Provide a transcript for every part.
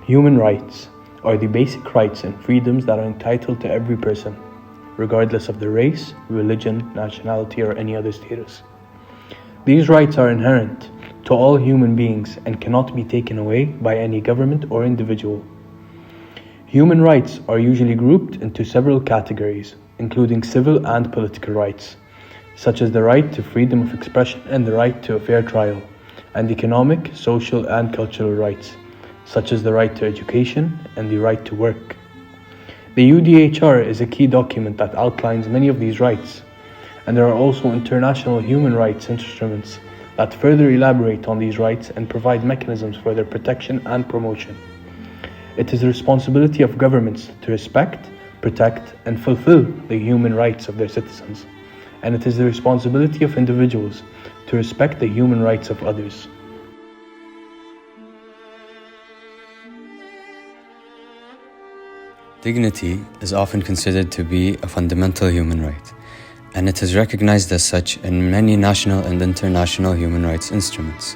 Human rights are the basic rights and freedoms that are entitled to every person, regardless of their race, religion, nationality, or any other status. These rights are inherent to all human beings and cannot be taken away by any government or individual. Human rights are usually grouped into several categories, including civil and political rights, such as the right to freedom of expression and the right to a fair trial, and economic, social, and cultural rights, such as the right to education and the right to work. The UDHR is a key document that outlines many of these rights, and there are also international human rights instruments that further elaborate on these rights and provide mechanisms for their protection and promotion. It is the responsibility of governments to respect, protect, and fulfill the human rights of their citizens, and it is the responsibility of individuals to respect the human rights of others. Dignity is often considered to be a fundamental human right, and it is recognized as such in many national and international human rights instruments.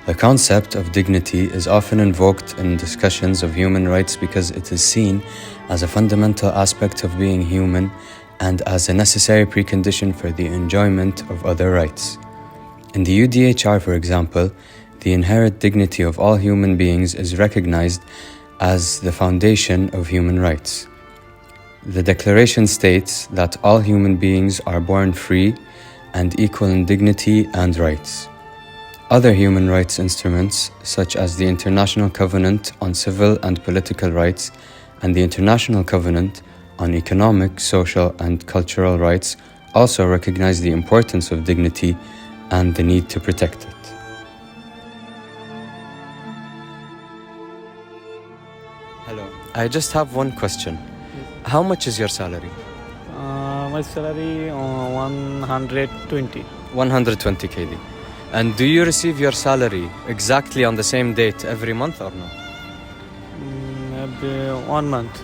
The concept of dignity is often invoked in discussions of human rights because it is seen as a fundamental aspect of being human and as a necessary precondition for the enjoyment of other rights. In the UDHR, for example, the inherent dignity of all human beings is recognized as the foundation of human rights. The Declaration states that all human beings are born free and equal in dignity and rights. Other human rights instruments, such as the International Covenant on Civil and Political Rights and the International Covenant on Economic, Social, and Cultural Rights, also recognize the importance of dignity and the need to protect it. Hello, I just have one question. How much is your salary? My salary 120. 120 KD. And do you receive your salary exactly on the same date every month or no? Every 1 month.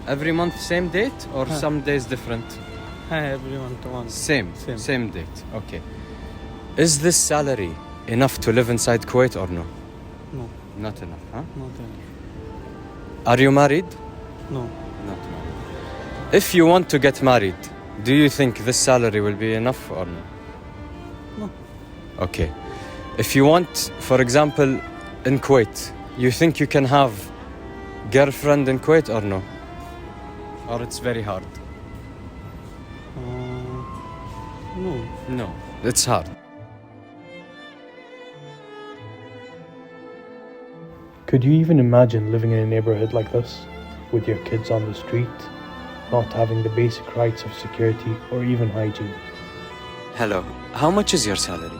Every month same date or some days different? Every month one. Same date. Okay. Is this salary enough to live inside Kuwait or no? No. Not enough, huh? Not enough. Are you married? No. Not married. If you want to get married, do you think this salary will be enough or no? No. Okay. If you want, for example, in Kuwait, you think you can have girlfriend in Kuwait or no? Or it's very hard? No. No, it's hard. Could you even imagine living in a neighborhood like this, with your kids on the street, not having the basic rights of security or even hygiene? Hello, how much is your salary?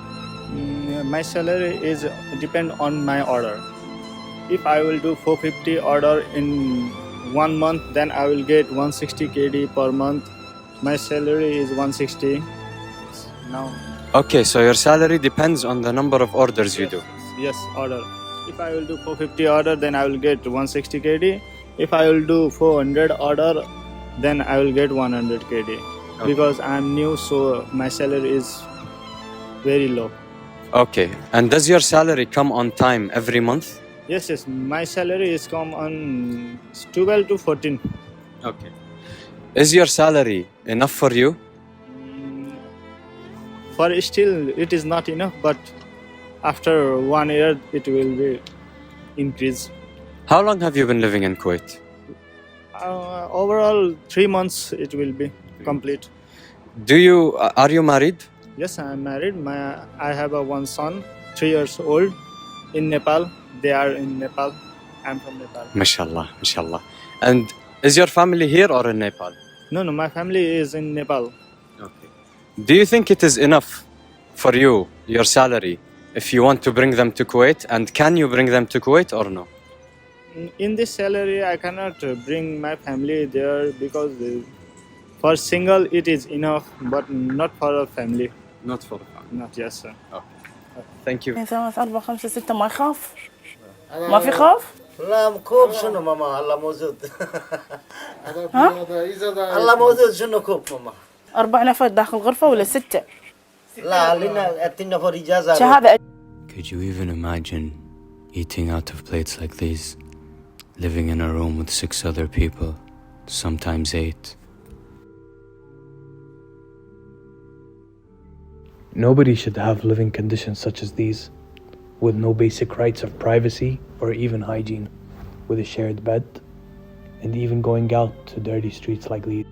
My salary is depend on my order. If I will do 450 order in 1 month, then I will get 160 KD per month. My salary is 160 now. Okay, so your salary depends on the number of orders you do. Yes, order. If I will do 450 order, then I will get 160 KD. If I will do 400 order, then I will get 100 KD. Okay. Because I am new, so my salary is very low. Okay, and does your salary come on time every month? Yes. My salary is come on 12 to 14. Okay. Is your salary enough for you? For still, it is not enough, but after 1 year, it will be increased. How long have you been living in Kuwait? Overall, 3 months it will be complete. Are you married? Yes, I am married. I have one son, 3 years old, in Nepal. They are in Nepal. I'm from Nepal. Mashallah. And is your family here or in Nepal? No, my family is in Nepal. Okay. Do you think it is enough for you, your salary, if you want to bring them to Kuwait? And can you bring them to Kuwait or no? In this salary, I cannot bring my family there because for single it is enough, but not for a family. Not for a family. Not, yes, sir. Okay. Thank you. 2 3 4 5 6 ما يخاف؟ ما في خوف؟ لا كوب شنو ماما الله موجود. الله موجود شنو كوب ماما. 4 نفر داخل غرفة ولا 6؟ لا لنا 6 نفر إجازة. شهادة. Could you even imagine eating out of plates like these? living in a room with 6 other people, sometimes 8. Nobody should have living conditions such as these, with no basic rights of privacy or even hygiene, with a shared bed, and even going out to dirty streets like these.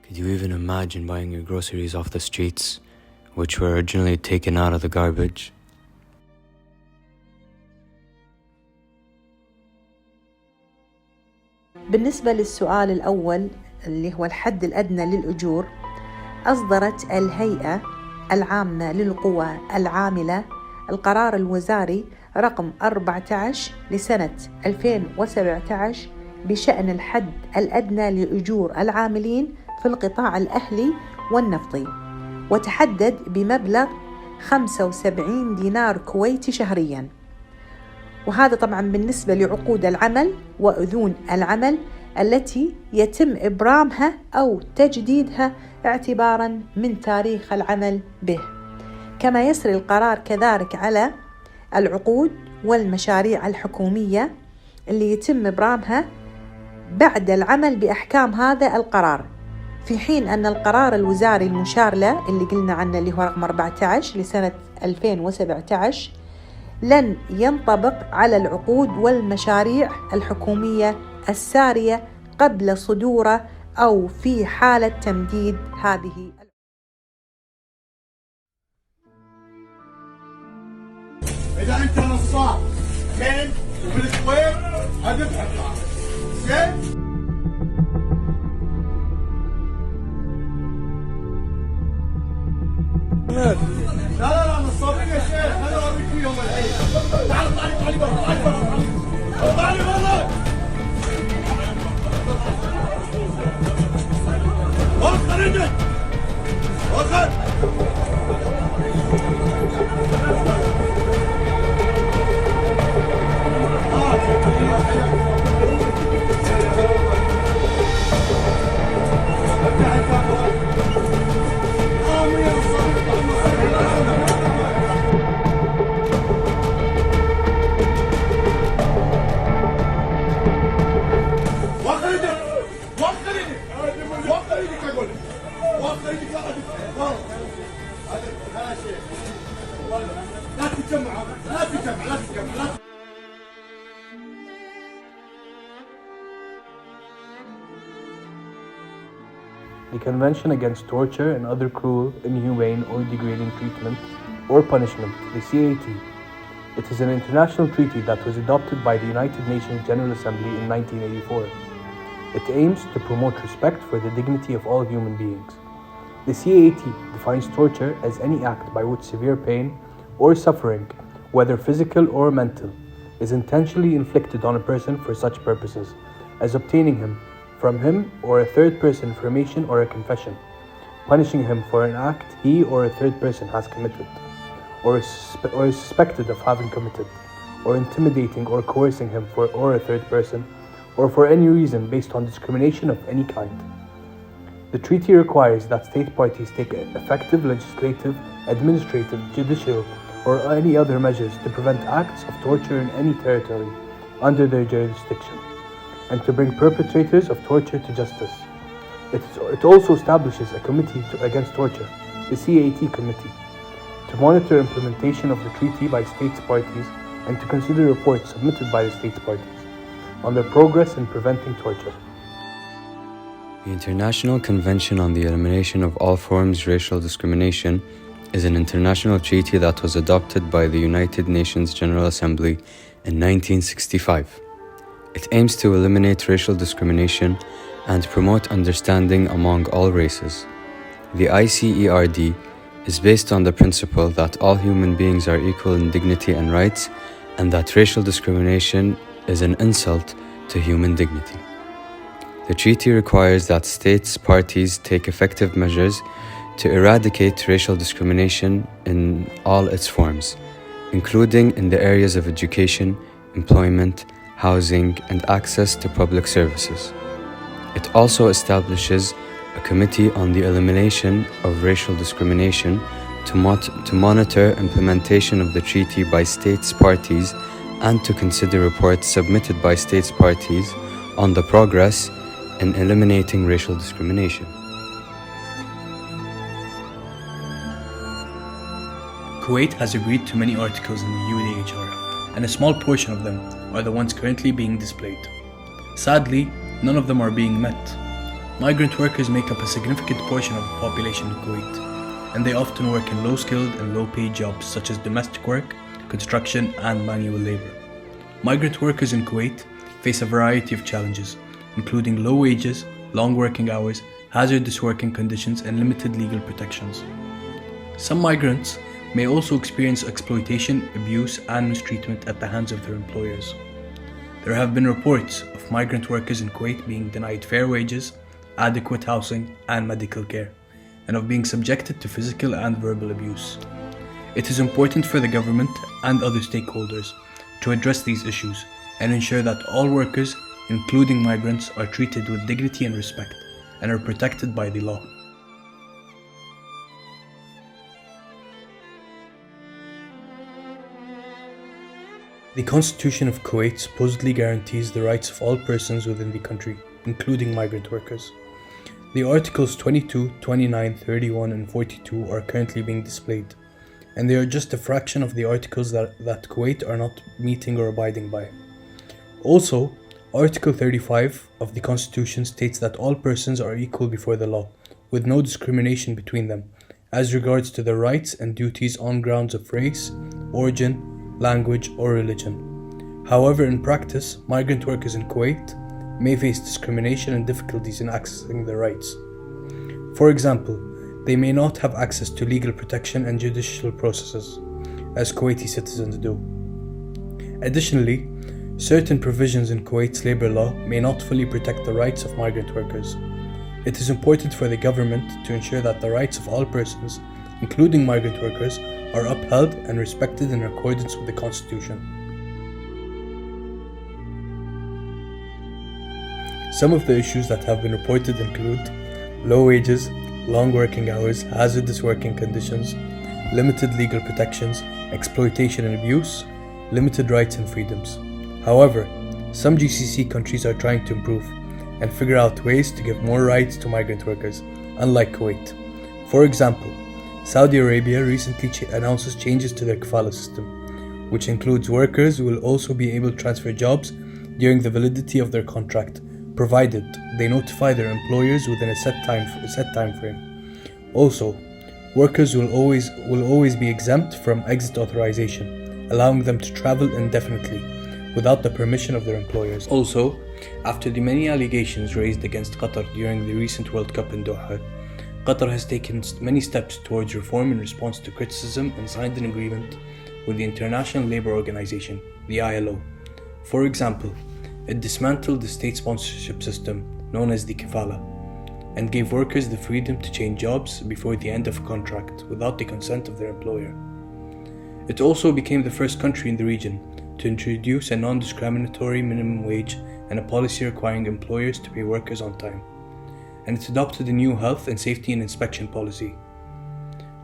Could you even imagine buying your groceries off the streets, which were originally taken out of the garbage? بالنسبة للسؤال الأول اللي هو الحد الأدنى للأجور، أصدرت الهيئة العامة للقوى العاملة القرار الوزاري رقم 14 لسنة 2017 بشأن الحد الأدنى لأجور العاملين في القطاع الأهلي والنفطي، وتحدد بمبلغ 75 دينار كويتي شهرياً. وهذا طبعاً بالنسبة لعقود العمل وأذون العمل التي يتم إبرامها أو تجديدها اعتباراً من تاريخ العمل به. كما يسري القرار كذلك على العقود والمشاريع الحكومية اللي يتم إبرامها بعد العمل بأحكام هذا القرار، في حين أن القرار الوزاري المشار له اللي قلنا عنه اللي هو رقم 14 لسنة 2017 لن ينطبق على العقود والمشاريع الحكومية السارية قبل صدوره أو في حالة تمديد هذه. إذا أنت نصاب زين وبالكويت هتبحث زين. لا نصابين يا شيخ، أنا أوريك فيهم الحين. تعال اطلع لي برا، اطلع لي برا. وخر انت، وخر. The Convention Against Torture and Other Cruel, Inhumane, or Degrading Treatment or Punishment, the CAT. It is an international treaty that was adopted by the United Nations General Assembly in 1984. It aims to promote respect for the dignity of all human beings. The CAT defines torture as any act by which severe pain or suffering, whether physical or mental, is intentionally inflicted on a person for such purposes as obtaining from him or a third person information or a confession, punishing him for an act he or a third person has committed, or is suspected of having committed, or intimidating or coercing him or a third person, or for any reason based on discrimination of any kind. The treaty requires that state parties take effective legislative, administrative, judicial, or any other measures to prevent acts of torture in any territory under their jurisdiction, and to bring perpetrators of torture to justice. It also establishes a committee against torture, the CAT Committee, to monitor implementation of the treaty by states parties and to consider reports submitted by the states parties on their progress in preventing torture. The International Convention on the Elimination of All Forms of Racial Discrimination is an international treaty that was adopted by the United Nations General Assembly in 1965. It aims to eliminate racial discrimination and promote understanding among all races. The ICERD is based on the principle that all human beings are equal in dignity and rights, and that racial discrimination is an insult to human dignity. The treaty requires that states parties take effective measures to eradicate racial discrimination in all its forms, including in the areas of education, employment, housing, and access to public services. It also establishes a committee on the elimination of racial discrimination to monitor implementation of the treaty by states parties and to consider reports submitted by states parties on the progress in eliminating racial discrimination. Kuwait has agreed to many articles in the UDHR, and a small portion of them are the ones currently being displayed. Sadly, none of them are being met. Migrant workers make up a significant portion of the population in Kuwait, and they often work in low-skilled and low-paid jobs such as domestic work, construction, and manual labor. Migrant workers in Kuwait face a variety of challenges, including low wages, long working hours, hazardous working conditions, and limited legal protections. Some migrants may also experience exploitation, abuse, and mistreatment at the hands of their employers. There have been reports of migrant workers in Kuwait being denied fair wages, adequate housing, and medical care, and of being subjected to physical and verbal abuse. It is important for the government and other stakeholders to address these issues and ensure that all workers, including migrants, are treated with dignity and respect and are protected by the law. The Constitution of Kuwait supposedly guarantees the rights of all persons within the country, including migrant workers. The Articles 22, 29, 31, and 42 are currently being displayed, and they are just a fraction of the articles that Kuwait are not meeting or abiding by. Also, Article 35 of the Constitution states that all persons are equal before the law, with no discrimination between them, as regards to their rights and duties on grounds of race, origin, language, or religion. However, in practice, migrant workers in Kuwait may face discrimination and difficulties in accessing their rights. For example, they may not have access to legal protection and judicial processes, as Kuwaiti citizens do. Additionally, certain provisions in Kuwait's labor law may not fully protect the rights of migrant workers. It is important for the government to ensure that the rights of all persons, including migrant workers, are upheld and respected in accordance with the Constitution. Some of the issues that have been reported include low wages, long working hours, hazardous working conditions, limited legal protections, exploitation and abuse, limited rights and freedoms. However, some GCC countries are trying to improve and figure out ways to give more rights to migrant workers, unlike Kuwait. For example, Saudi Arabia recently announces changes to their kafala system, which includes workers who will also be able to transfer jobs during the validity of their contract, provided they notify their employers within a set time frame. Also, workers will always be exempt from exit authorization, allowing them to travel indefinitely without the permission of their employers. Also, after the many allegations raised against Qatar during the recent World Cup in Doha, Qatar has taken many steps towards reform in response to criticism and signed an agreement with the International Labour Organization, the ILO. For example, it dismantled the state sponsorship system known as the kafala and gave workers the freedom to change jobs before the end of a contract without the consent of their employer. It also became the first country in the region to introduce a non-discriminatory minimum wage and a policy requiring employers to pay workers on time. And it adopted a new health and safety and inspection policy.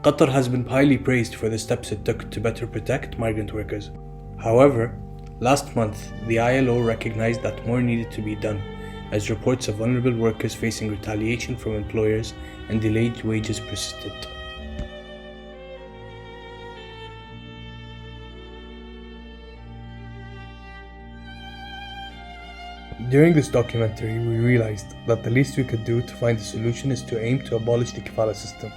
Qatar has been highly praised for the steps it took to better protect migrant workers. However, last month, the ILO recognized that more needed to be done, as reports of vulnerable workers facing retaliation from employers and delayed wages persisted. During this documentary, we realized that the least we could do to find a solution is to aim to abolish the kafala system.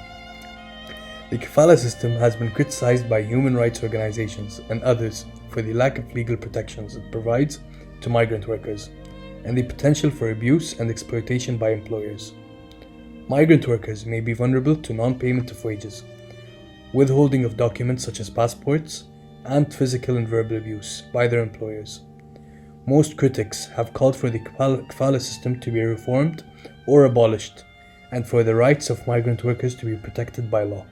The kafala system has been criticized by human rights organizations and others for the lack of legal protections it provides to migrant workers and the potential for abuse and exploitation by employers. Migrant workers may be vulnerable to non-payment of wages, withholding of documents such as passports, and physical and verbal abuse by their employers. Most critics have called for the kafala system to be reformed or abolished, and for the rights of migrant workers to be protected by law.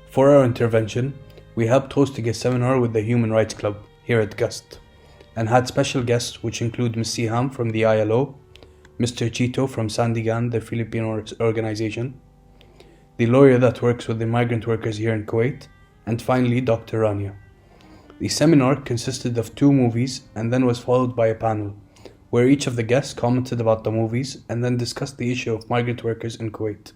For our intervention, we helped hosting a seminar with the Human Rights Club here at GUST, and had special guests which include Ms. Siham from the ILO, Mr. Chito from Sandigan, the Filipino organization, the lawyer that works with the migrant workers here in Kuwait, and finally Dr. Rania. The seminar consisted of 2 movies and then was followed by a panel, where each of the guests commented about the movies and then discussed the issue of migrant workers in Kuwait.